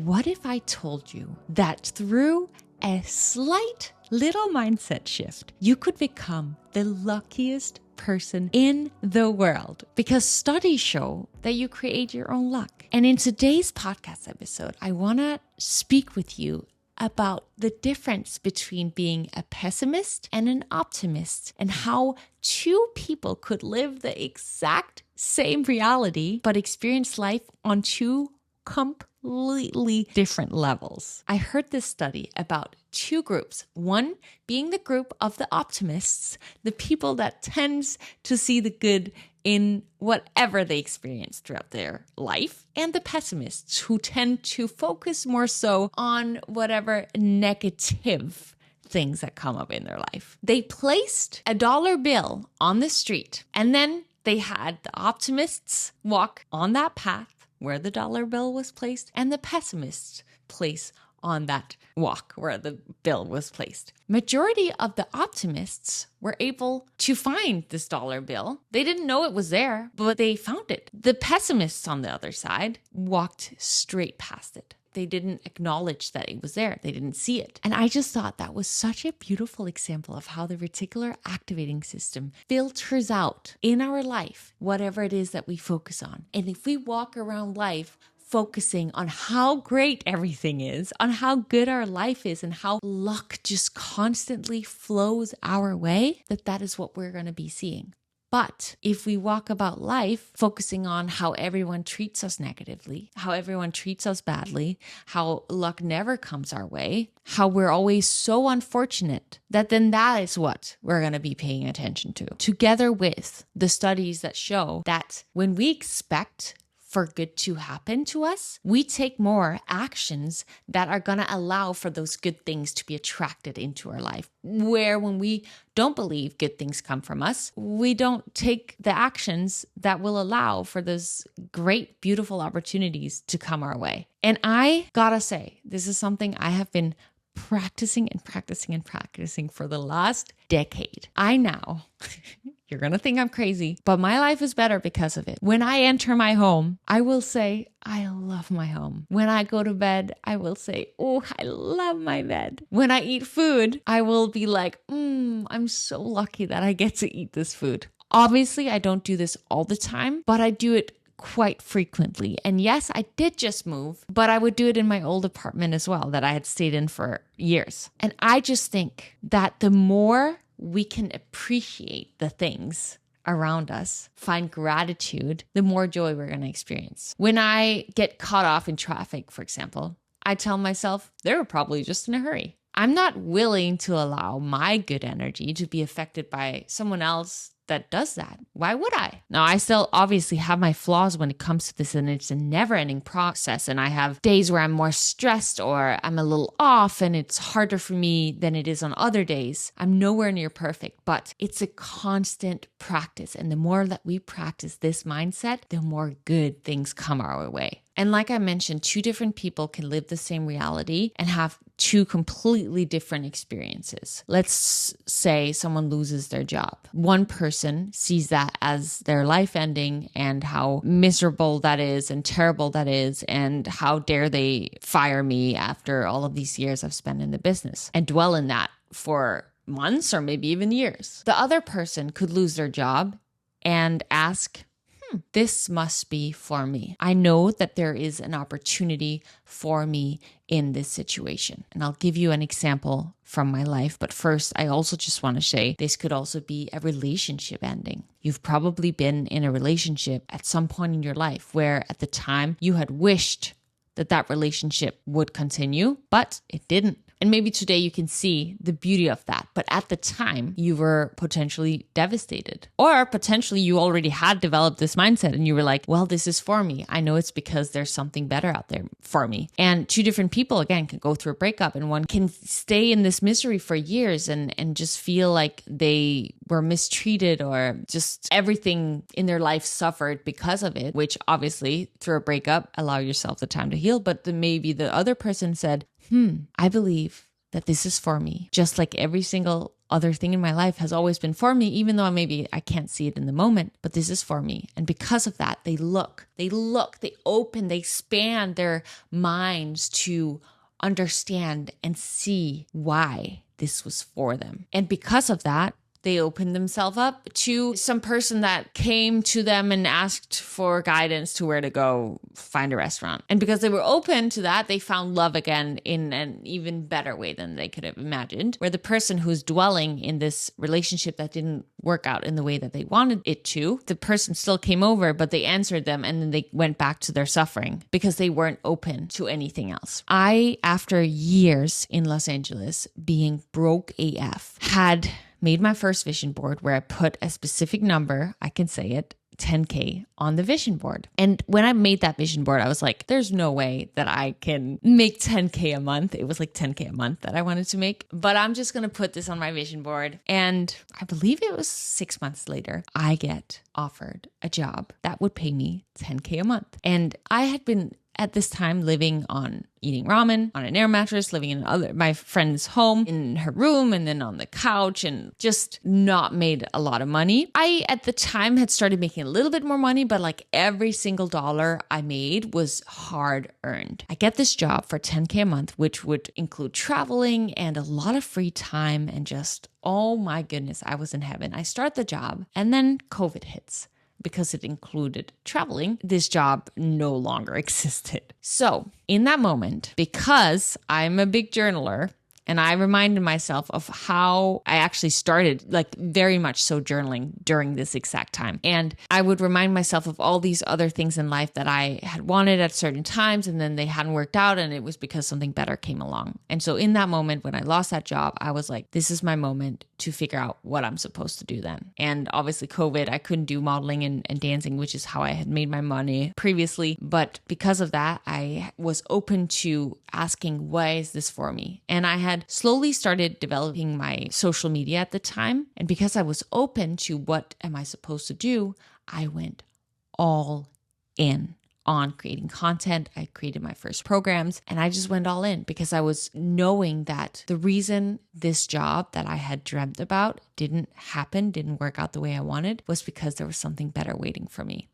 What if I told you that through a slight little mindset shift, you could become the luckiest person in the world? Because studies show that you create your own luck. And in today's podcast episode, I want to speak with you about the difference between being a pessimist and an optimist, and how two people could live the exact same reality but experience life on two completely different levels. I heard this study about two groups. One being the group of the optimists, the people that tends to see the good in whatever they experience throughout their life, and the pessimists who tend to focus more so on whatever negative things that come up in their life. They placed a dollar bill on the street, and then they had the optimists walk on that path where the dollar bill was placed, and the pessimists place on that walk where the bill was placed. Majority of the optimists were able to find this dollar bill. They didn't know it was there, but they found it. The pessimists on the other side walked straight past it. They didn't acknowledge that it was there. They didn't see it. And I just thought that was such a beautiful example of how the reticular activating system filters out in our life whatever it is that we focus on. And if we walk around life focusing on how great everything is, on how good our life is, and how luck just constantly flows our way, that is what we're going to be seeing. But if we walk about life focusing on how everyone treats us negatively, how everyone treats us badly, how luck never comes our way, how we're always so unfortunate, then that is what we're going to be paying attention to. Together with the studies that show that when we expect for good to happen to us, we take more actions that are going to allow for those good things to be attracted into our life. Where when we don't believe good things come from us, we don't take the actions that will allow for those great, beautiful opportunities to come our way. And I gotta say, this is something I have been practicing for the last decade. I now... You're going to think I'm crazy, but my life is better because of it. When I enter my home, I will say, I love my home. When I go to bed, I will say, oh, I love my bed. When I eat food, I will be like, I'm so lucky that I get to eat this food. Obviously, I don't do this all the time, but I do it quite frequently. And yes, I did just move, but I would do it in my old apartment as well that I had stayed in for years. And I just think that the more we can appreciate the things around us, find gratitude, the more joy we're going to experience. When I get caught off in traffic, for example, I tell myself, they were probably just in a hurry. I'm not willing to allow my good energy to be affected by someone else that does that. Why would I? Now, I still obviously have my flaws when it comes to this, and it's a never-ending process. And I have days where I'm more stressed or I'm a little off and it's harder for me than it is on other days. I'm nowhere near perfect, but it's a constant practice. And the more that we practice this mindset, the more good things come our way. And like I mentioned, two different people can live the same reality and have two completely different experiences. Let's say someone loses their job. One person sees that as their life ending and how miserable that is and terrible that is, and how dare they fire me after all of these years I've spent in the business, and dwell in that for months or maybe even years. The other person could lose their job and ask, this must be for me. I know that there is an opportunity for me in this situation. And I'll give you an example from my life. But first, I also just want to say this could also be a relationship ending. You've probably been in a relationship at some point in your life where at the time you had wished that relationship would continue, but it didn't. And maybe today you can see the beauty of that. But at the time, you were potentially devastated. Or potentially you already had developed this mindset and you were like, well, this is for me. I know it's because there's something better out there for me. And two different people, again, can go through a breakup, and one can stay in this misery for years and just feel like they were mistreated or just everything in their life suffered because of it, which obviously through a breakup, allow yourself the time to heal. But then maybe the other person said, I believe that this is for me. Just like every single other thing in my life has always been for me, even though maybe I can't see it in the moment, but this is for me. And because of that, they open, they expand their minds to understand and see why this was for them. And because of that, they opened themselves up to some person that came to them and asked for guidance to where to go find a restaurant. And because they were open to that, they found love again in an even better way than they could have imagined. Where the person who's dwelling in this relationship that didn't work out in the way that they wanted it to, the person still came over, but they answered them and then they went back to their suffering because they weren't open to anything else. I, after years in Los Angeles being broke AF, had made my first vision board where I put a specific number, I can say it, 10K on the vision board. And when I made that vision board, I was like, there's no way that I can make 10K a month. It was like 10K a month that I wanted to make, but I'm just going to put this on my vision board. And I believe it was 6 months later, I get offered a job that would pay me 10K a month. And I had been at this time living on eating ramen on an air mattress, living in my friend's home in her room and then on the couch, and just not made a lot of money. I, at the time, had started making a little bit more money, but like every single dollar I made was hard earned. I get this job for 10K a month, which would include traveling and a lot of free time and just, oh my goodness, I was in heaven. I start the job and then COVID hits. Because it included traveling, this job no longer existed. So in that moment, because I'm a big journaler, and I reminded myself of how I actually started, like very much so journaling during this exact time. And I would remind myself of all these other things in life that I had wanted at certain times, and then they hadn't worked out, and it was because something better came along. And so in that moment, when I lost that job, I was like, this is my moment to figure out what I'm supposed to do then. And obviously COVID, I couldn't do modeling and dancing, which is how I had made my money previously. But because of that, I was open to asking, why is this for me? And I had slowly started developing my social media at the time. And because I was open to what am I supposed to do, I went all in on creating content. I created my first programs and I just went all in because I was knowing that the reason this job that I had dreamt about didn't work out the way I wanted was because there was something better waiting for me.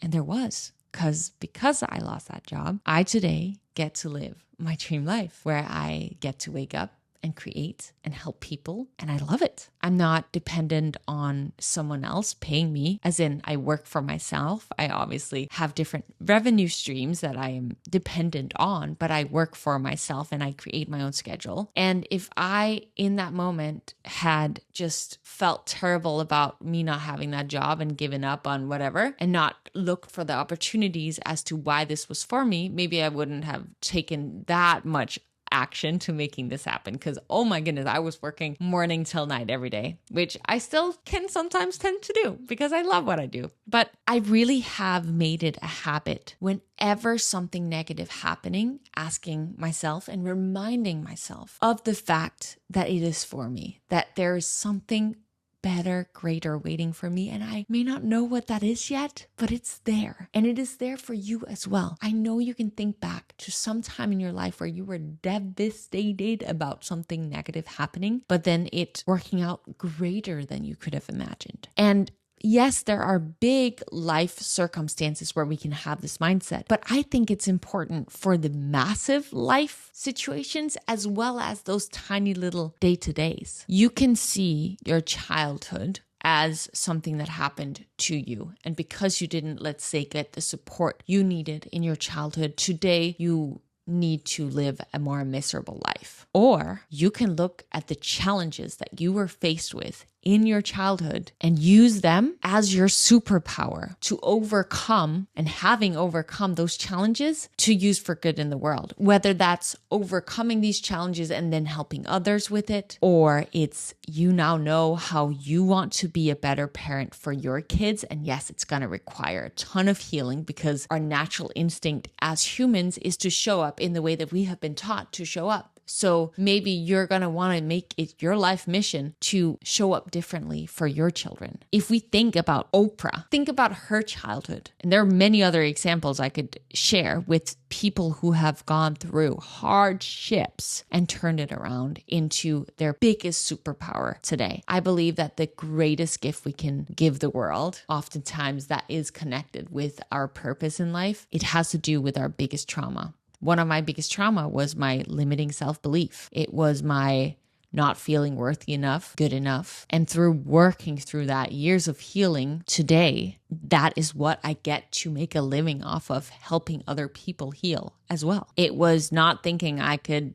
And there was. Because I lost that job, I today get to live my dream life where I get to wake up and create and help people. And I love it. I'm not dependent on someone else paying me, as in I work for myself. I obviously have different revenue streams that I am dependent on, but I work for myself and I create my own schedule. And if I, in that moment, had just felt terrible about me not having that job and given up on whatever and not looked for the opportunities as to why this was for me, maybe I wouldn't have taken that much action to making this happen, because oh my goodness, I was working morning till night every day, which I still can sometimes tend to do because I love what I do. But I really have made it a habit whenever something negative happening, asking myself and reminding myself of the fact that it is for me, that there is something better, greater waiting for me. And I may not know what that is yet, but it's there. And it is there for you as well. I know you can think back to some time in your life where you were devastated about something negative happening, but then it working out greater than you could have imagined. And yes, there are big life circumstances where we can have this mindset, but I think it's important for the massive life situations as well as those tiny little day-to-days. You can see your childhood as something that happened to you. And because you didn't, let's say, get the support you needed in your childhood, today you need to live a more miserable life. Or you can look at the challenges that you were faced with in your childhood and use them as your superpower to overcome, and having overcome those challenges to use for good in the world. Whether that's overcoming these challenges and then helping others with it, or it's you now know how you want to be a better parent for your kids. And yes, it's going to require a ton of healing because our natural instinct as humans is to show up in the way that we have been taught to show up. So maybe you're going to want to make it your life mission to show up differently for your children. If we think about Oprah, think about her childhood. And there are many other examples I could share with people who have gone through hardships and turned it around into their biggest superpower today. I believe that the greatest gift we can give the world, oftentimes that is connected with our purpose in life, it has to do with our biggest trauma. One of my biggest trauma was my limiting self-belief. It was my not feeling worthy enough, good enough. And through working through that, years of healing today, that is what I get to make a living off of, helping other people heal as well. It was not thinking I could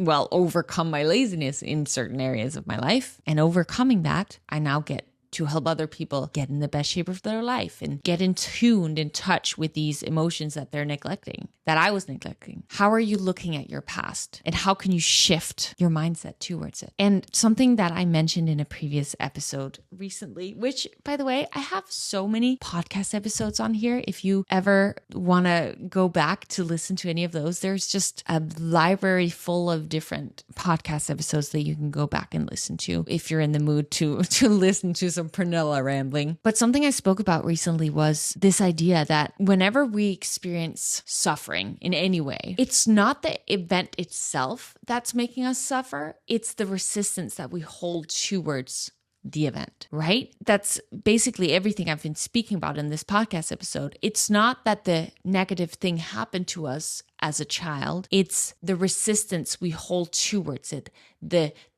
overcome my laziness in certain areas of my life. And overcoming that, I now get to help other people get in the best shape of their life and get in touch with these emotions that they're neglecting, that I was neglecting. How are you looking at your past, and how can you shift your mindset towards it? And something that I mentioned in a previous episode recently, which, by the way, I have so many podcast episodes on here. If you ever want to go back to listen to any of those, there's just a library full of different podcast episodes that you can go back and listen to if you're in the mood to listen to some Pernilla rambling. But something I spoke about recently was this idea that whenever we experience suffering in any way, it's not the event itself that's making us suffer. It's the resistance that we hold towards the event, right? That's basically everything I've been speaking about in this podcast episode. It's not that the negative thing happened to us as a child. It's the resistance we hold towards it.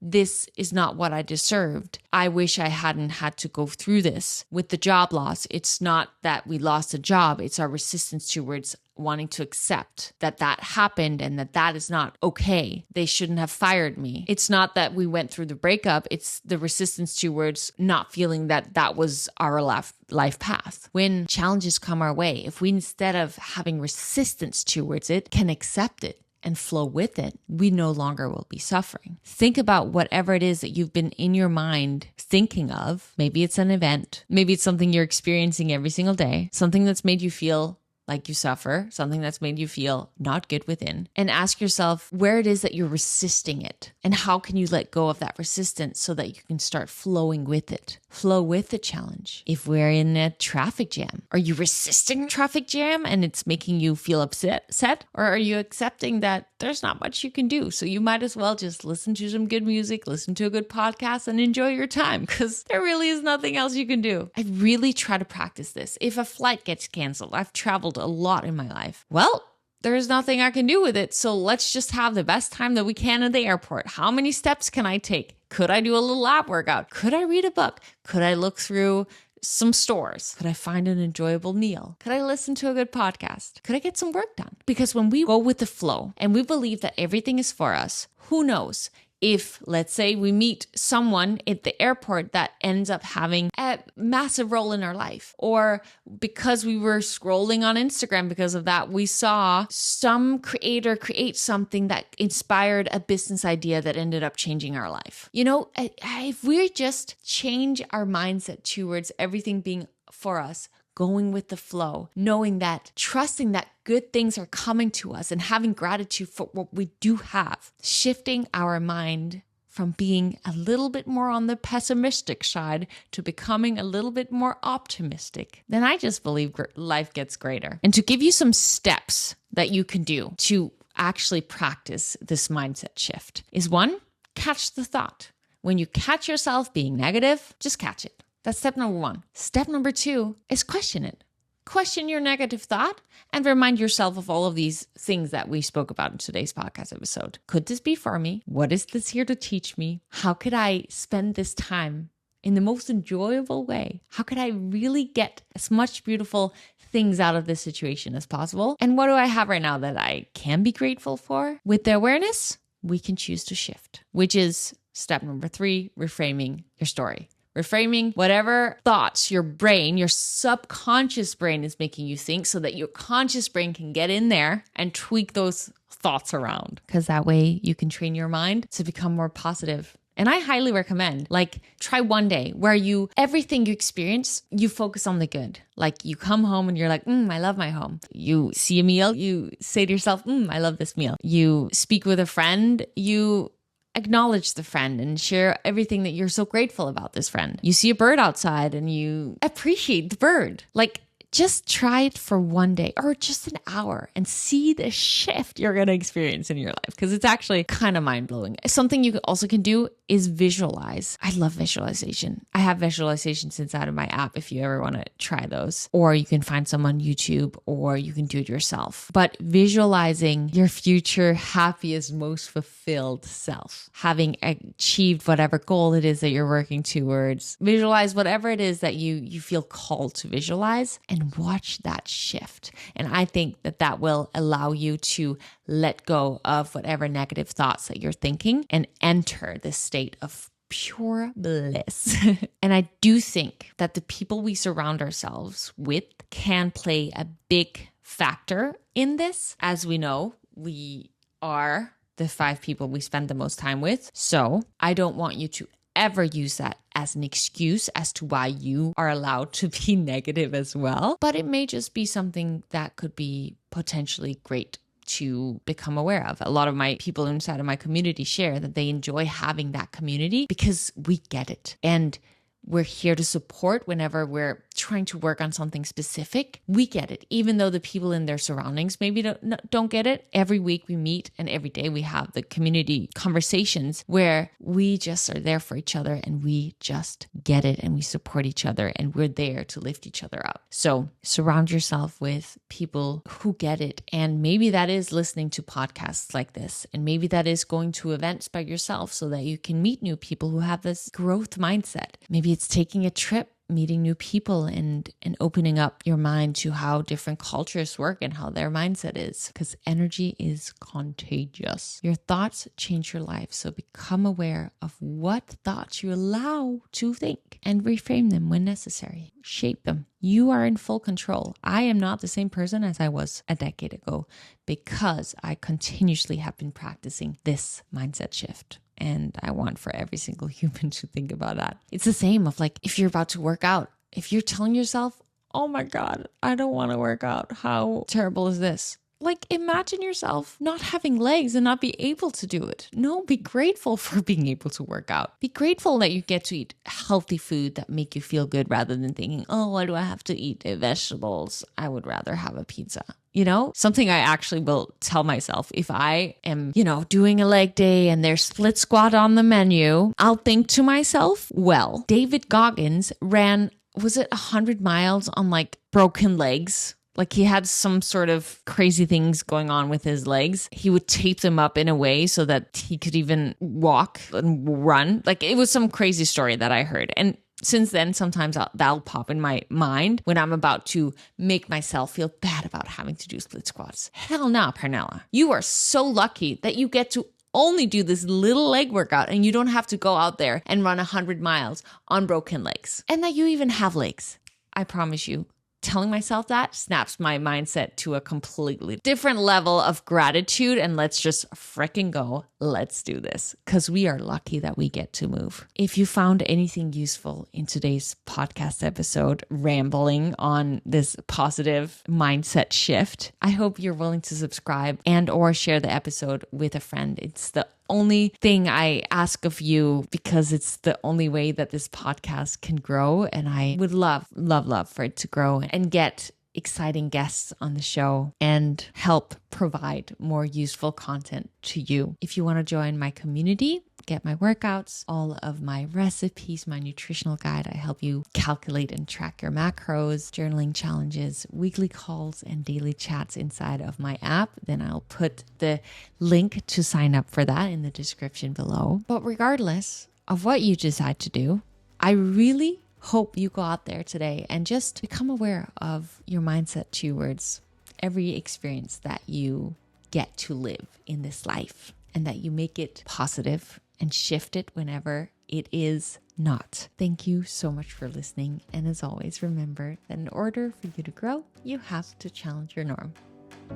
This is not what I deserved. I wish I hadn't had to go through this. With the job loss, it's not that we lost a job. It's our resistance towards wanting to accept that happened and that is not okay. They shouldn't have fired me. It's not that we went through the breakup. It's the resistance towards not feeling that was our life path. When challenges come our way, if we, instead of having resistance towards it, can accept it and flow with it, we no longer will be suffering. Think about whatever it is that you've been in your mind thinking of. Maybe it's an event. Maybe it's something you're experiencing every single day, something that's made you feel like you suffer, something that's made you feel not good within, and ask yourself where it is that you're resisting it, and how can you let go of that resistance so that you can start flowing with it. Flow with the challenge. If we're in a traffic jam, are you resisting traffic jam and it's making you feel upset? Or are you accepting that there's not much you can do? So you might as well just listen to some good music, listen to a good podcast, and enjoy your time, because there really is nothing else you can do. I really try to practice this. If a flight gets canceled, I've traveled a lot in my life. Well, there's nothing I can do with it. So let's just have the best time that we can at the airport. How many steps can I take? Could I do a little lab workout? Could I read a book? Could I look through some stores? Could I find an enjoyable meal? Could I listen to a good podcast? Could I get some work done? Because when we go with the flow and we believe that everything is for us, who knows? If, let's say, we meet someone at the airport that ends up having a massive role in our life, or because we were scrolling on Instagram because of that, we saw some creator create something that inspired a business idea that ended up changing our life. You know, if we just change our mindset towards everything being for us, going with the flow, knowing that, trusting that good things are coming to us and having gratitude for what we do have, shifting our mind from being a little bit more on the pessimistic side to becoming a little bit more optimistic, then I just believe life gets greater. And to give you some steps that you can do to actually practice this mindset shift is, one, catch the thought. When you catch yourself being negative, just catch it. That's step number one. Step number two is question it. Question your negative thought and remind yourself of all of these things that we spoke about in today's podcast episode. Could this be for me? What is this here to teach me? How could I spend this time in the most enjoyable way? How could I really get as much beautiful things out of this situation as possible? And what do I have right now that I can be grateful for? With the awareness, we can choose to shift, which is step number three, reframing your story. Reframing whatever thoughts your brain, your subconscious brain is making you think, so that your conscious brain can get in there and tweak those thoughts around. Because that way you can train your mind to become more positive And I highly recommend, like, try one day where everything you experience, you focus on the good. Like, you come home and you're like, I love my home. You see a meal, you say to yourself, I love this meal. You speak with a friend, you acknowledge the friend and share everything that you're so grateful about this friend. You see a bird outside and you appreciate the bird. Like, just try it for one day or just an hour and see the shift you're going to experience in your life, because it's actually kind of mind-blowing. Something you also can do is visualize. I love visualization. I have visualizations inside of my app if you ever want to try those. Or you can find some on YouTube, or you can do it yourself. But visualizing your future happiest, most fulfilled self, having achieved whatever goal it is that you're working towards, visualize whatever it is that you feel called to visualize, and watch that shift. And I think that will allow you to let go of whatever negative thoughts that you're thinking and enter this state of pure bliss. And I do think that the people we surround ourselves with can play a big factor in this. As we know, we are the 5 people we spend the most time with. So I don't want you to ever use that as an excuse as to why you are allowed to be negative as well. But it may just be something that could be potentially great to become aware of. A lot of my people inside of my community share that they enjoy having that community because we get it. And we're here to support whenever we're trying to work on something specific. We get it, even though the people in their surroundings maybe don't get it. Every week we meet and every day we have the community conversations where we just are there for each other and we just get it and we support each other and we're there to lift each other up. So surround yourself with people who get it. And maybe that is listening to podcasts like this. And maybe that is going to events by yourself so that you can meet new people who have this growth mindset. Maybe it's taking a trip, meeting new people and opening up your mind to how different cultures work and how their mindset is, because energy is contagious. Your thoughts change your life. So become aware of what thoughts you allow to think and reframe them when necessary. Shape them. You are in full control. I am not the same person as I was a decade ago because I continuously have been practicing this mindset shift. And I want for every single human to think about that. It's the same of like, if you're about to work out, if you're telling yourself, oh my God, I don't want to work out. How terrible is this? Like, imagine yourself not having legs and not be able to do it. No, be grateful for being able to work out. Be grateful that you get to eat healthy food that make you feel good rather than thinking, oh, why do I have to eat vegetables? I would rather have a pizza. You know, something I actually will tell myself if I am, doing a leg day and there's split squat on the menu, I'll think to myself, well, David Goggins ran, was it 100 miles on like broken legs? Like he had some sort of crazy things going on with his legs. He would tape them up in a way so that he could even walk and run. Like it was some crazy story that I heard. And since then, sometimes that'll pop in my mind when I'm about to make myself feel bad about having to do split squats. Hell no, Pernilla. You are so lucky that you get to only do this little leg workout and you don't have to go out there and run 100 miles on broken legs. And that you even have legs. I promise you. Telling myself that snaps my mindset to a completely different level of gratitude. And let's just frickin' go. Let's do this because we are lucky that we get to move. If you found anything useful in today's podcast episode, rambling on this positive mindset shift, I hope you're willing to subscribe and or share the episode with a friend. It's the only thing I ask of you because it's the only way that this podcast can grow. And I would love for it to grow and get exciting guests on the show and help provide more useful content to you. If you want to join my community, get my workouts, all of my recipes, my nutritional guide. I help you calculate and track your macros, journaling challenges, weekly calls, and daily chats inside of my app. Then I'll put the link to sign up for that in the description below. But regardless of what you decide to do, I really hope you go out there today and just become aware of your mindset towards every experience that you get to live in this life and that you make it positive and shift it whenever it is not. Thank you so much for listening. And as always, remember that in order for you to grow, you have to challenge your norm.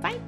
Bye.